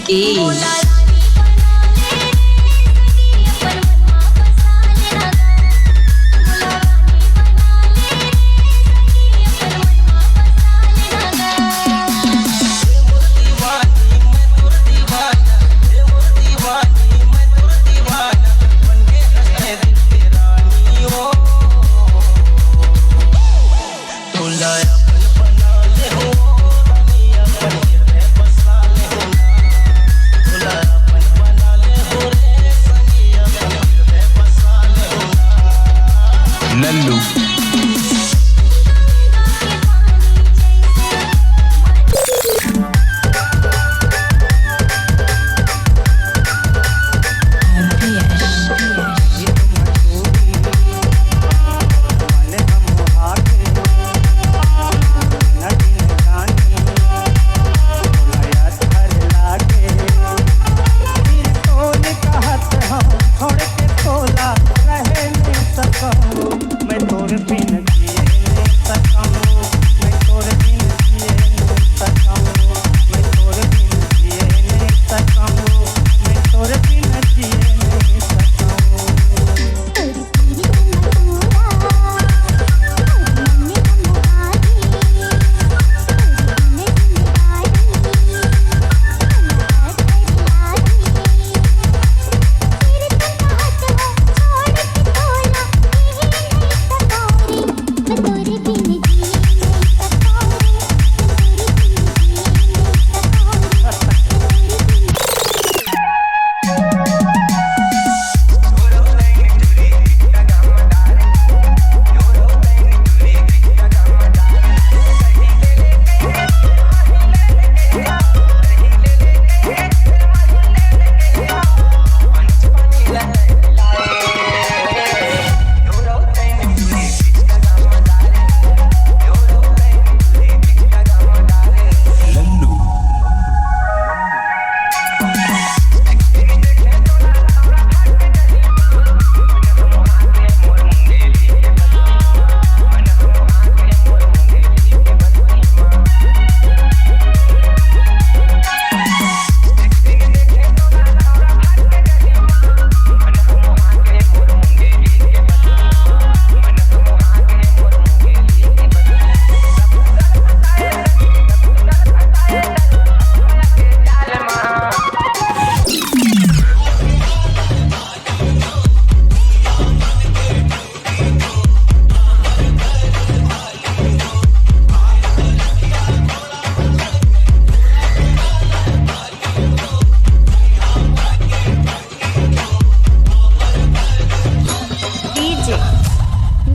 के। Lallu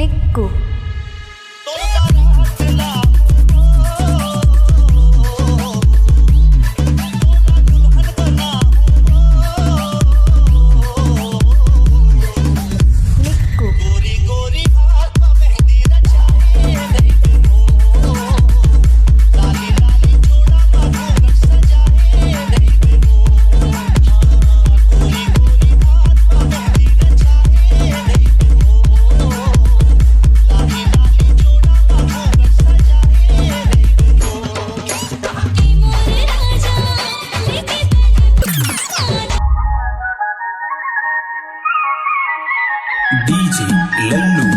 Nikku. DJ Lallu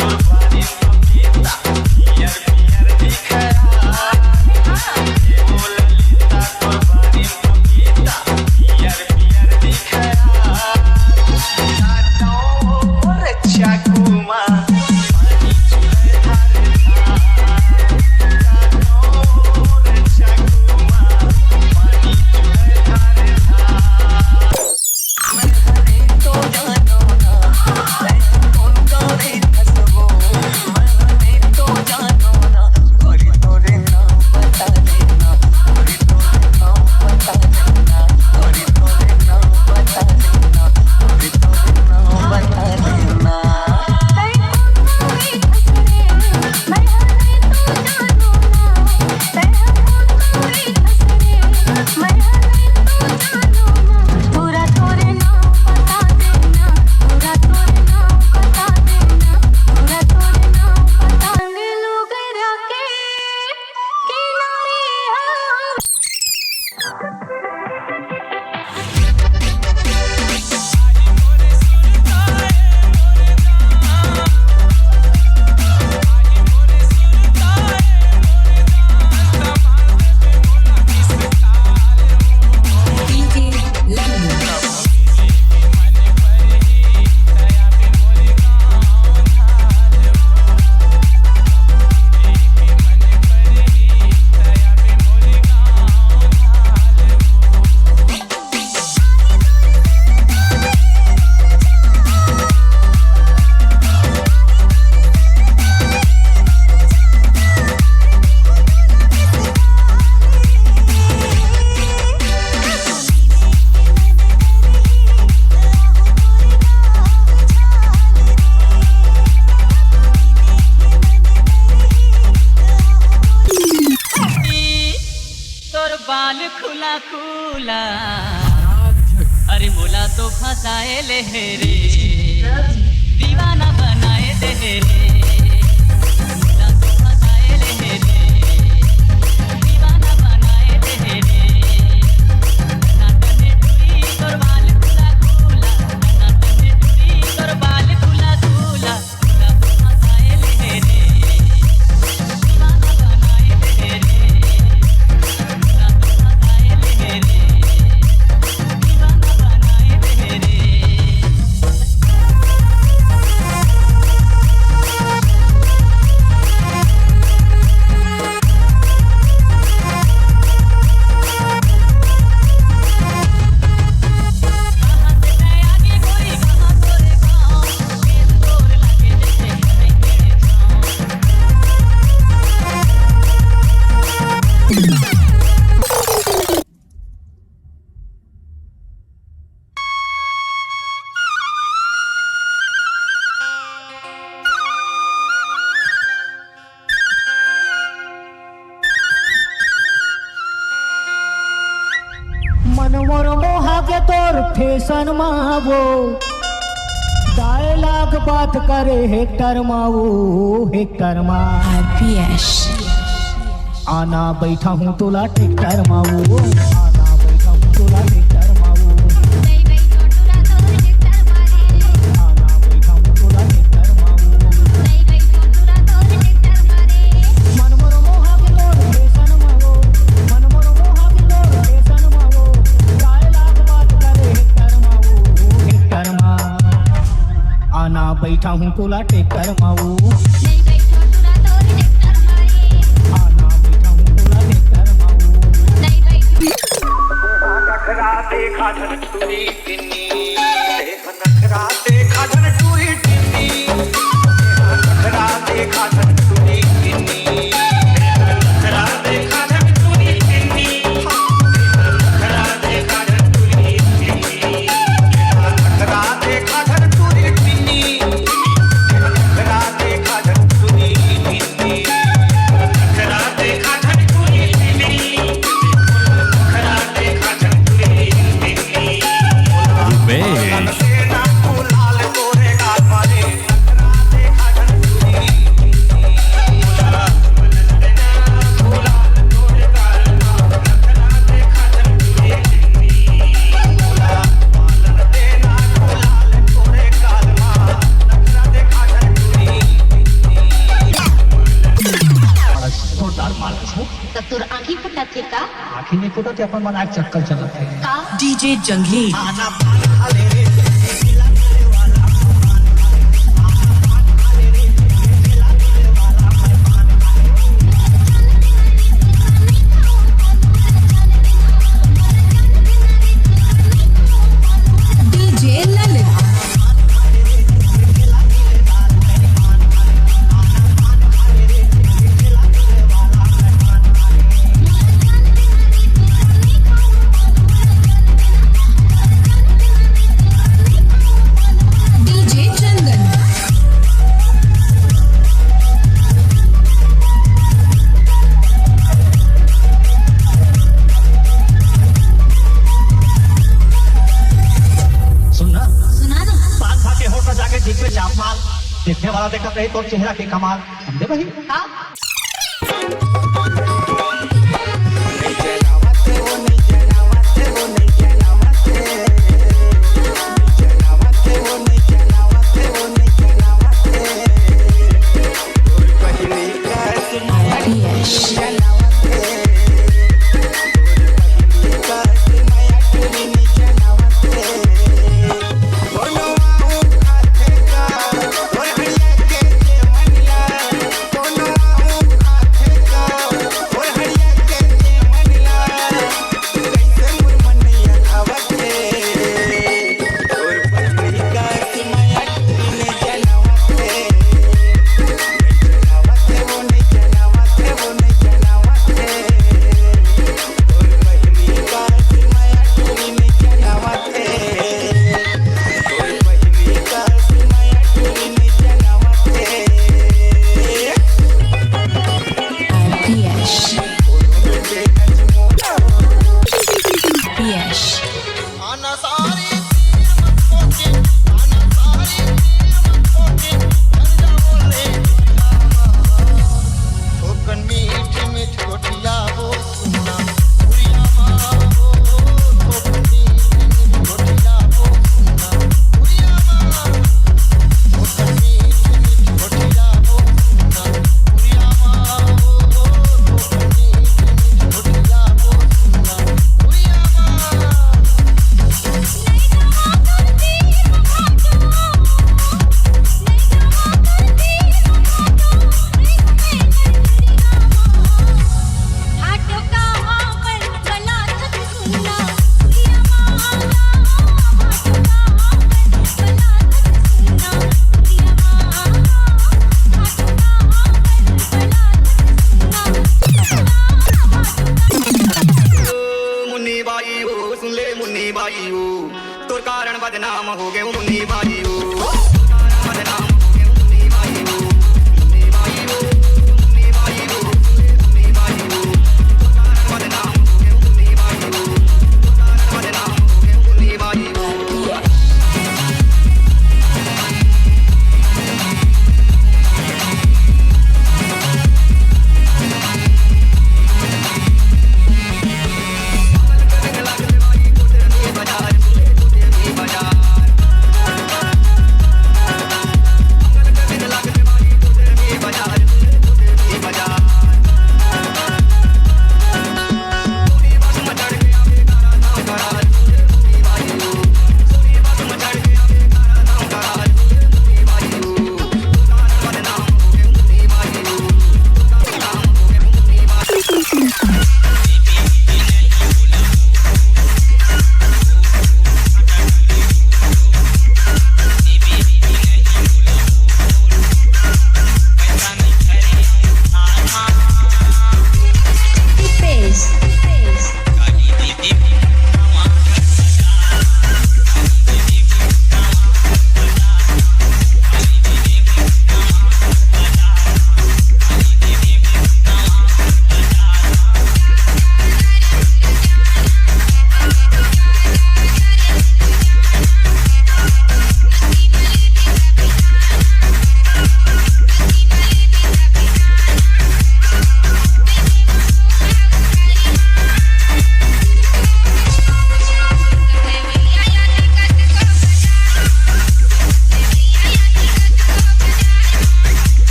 Survive. फसाए ले रे दीवाना बनाए दे रे मुला को फसाए ले रे दीवाना बनाए दे रे नात में टूरी तोर बाल खुला खुला नात में टूरी तोर बाल खुला खुला मुला को फसाए ले रे दीवाना बनाए दे रे मुला को फसाए ले रे दीवाना बनाए दे रे मनमोर मोहा के तोर फैशन मावो डायलॉग बात करे हेक्टर मावो हेक्टर मा आना बैठा हूँ तोला टेक्टर मावो आना बैठा हूँ तोला टेक्टर मावो आना बैठा हूँ तोला टेक्टर मावो मनमोर मोहा के तोर फैशन मावो मनमोर मोहा के तोर फैशन मावो डायलॉग बात करे हेक्टर मावो हेक्टर मा आना बैठा हूँ तोला टेक्टर मावो आना बैठा हूँ तोला टेक्टर मावो नखरा देखा धन टूरी टिन्नी नखरा देखा धन टूरी टिन्नी नखरा देखा धन टूरी टिन्नी नखरा देखा धन टूरी टिन्नी नखरा देखा धन टूरी टिन्नी नखरा देखा धन टूरी टिन्नी नखरा देखा धन टूरी टिन्नी नखरा देखा धन टूरी टिन्नी नखरा देखा धन टूरी टिन्नी रुपेश सेना को लाल तोरे गाल वाले नखरा देखा धन टूरी टिन्नी लाल तोरे गाल नखरा देखा धन टूरी टिन्नी पालन देना को लाल तोरे गाल नखरा देखा धन टूरी तर तोर आँखी फुटत है का आखी नहीं फुटत ते अपन मनाक चक्कर चलत है का डीजे जंगली आना पान खाले रे डीजे ललित डीजे चंदन सुनना सुना ना पान खा के होठ में जाके ठीक पे चाप मार देखने वाला देखत रही तो चेहरा के कमाल समझे भाई का कोनो तोर कारण बदनाम हो गए मुन्नी बाई हो बदनाम हो गए मुन्नी बाई हो मुन्नी बाई हो मुन्नी बाई हो मुन्नी बाई हो बदनाम हो गए मुन्नी बाई हो बदनाम हो गए मुन्नी बाई हो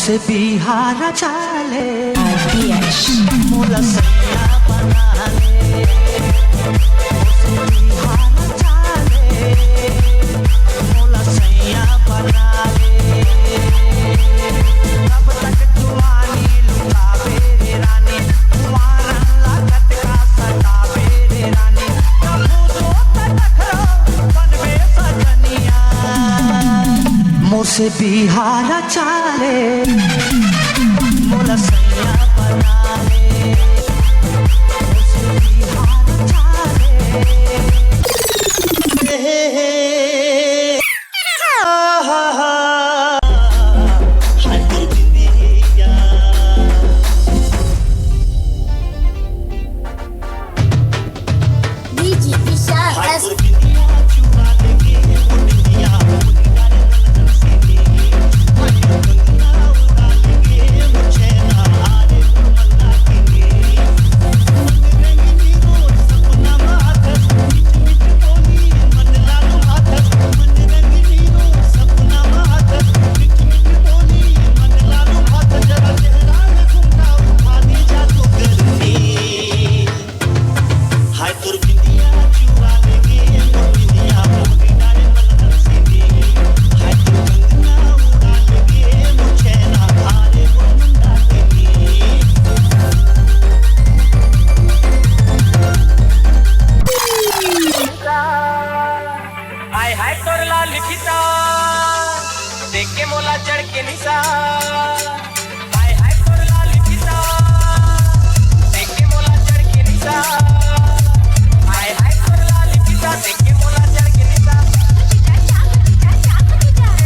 से बिहार चाले मोला सैया बना ले मोसे बिहार चाले मोला सैया बना ले कब तक जुआनी लुटावे रे रानी तुम्हारा लागत का सतावे रे रानी कबू तो तखरो बनवे सजनिया मोसे बिहार चाले मोला सैया बना ले मोसे बिहार चाले DJ Vishal देख के मोला चढ़ के निशा हाय हाय तोर लाल किसा देख के मोला चढ़ के निशा हाय हाय तोर लाल किसा देख के मोला चढ़ के निशा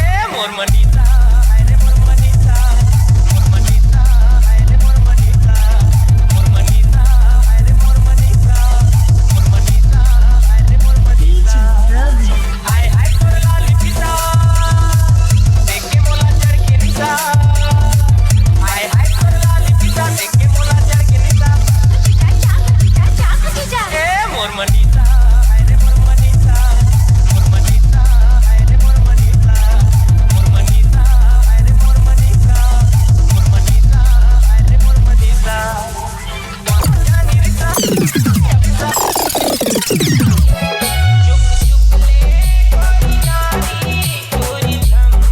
ए मोर मनीषा हाय रे मोर मनीषा मोर मनीषा हाय रे मोर मनीषा मोर मनीषा हाय रे मोर मनीषा मोर मनीषा हाय रे मोर मनीषा हाय हाय तोर लाल किसा देख के मोला चढ़ के निशा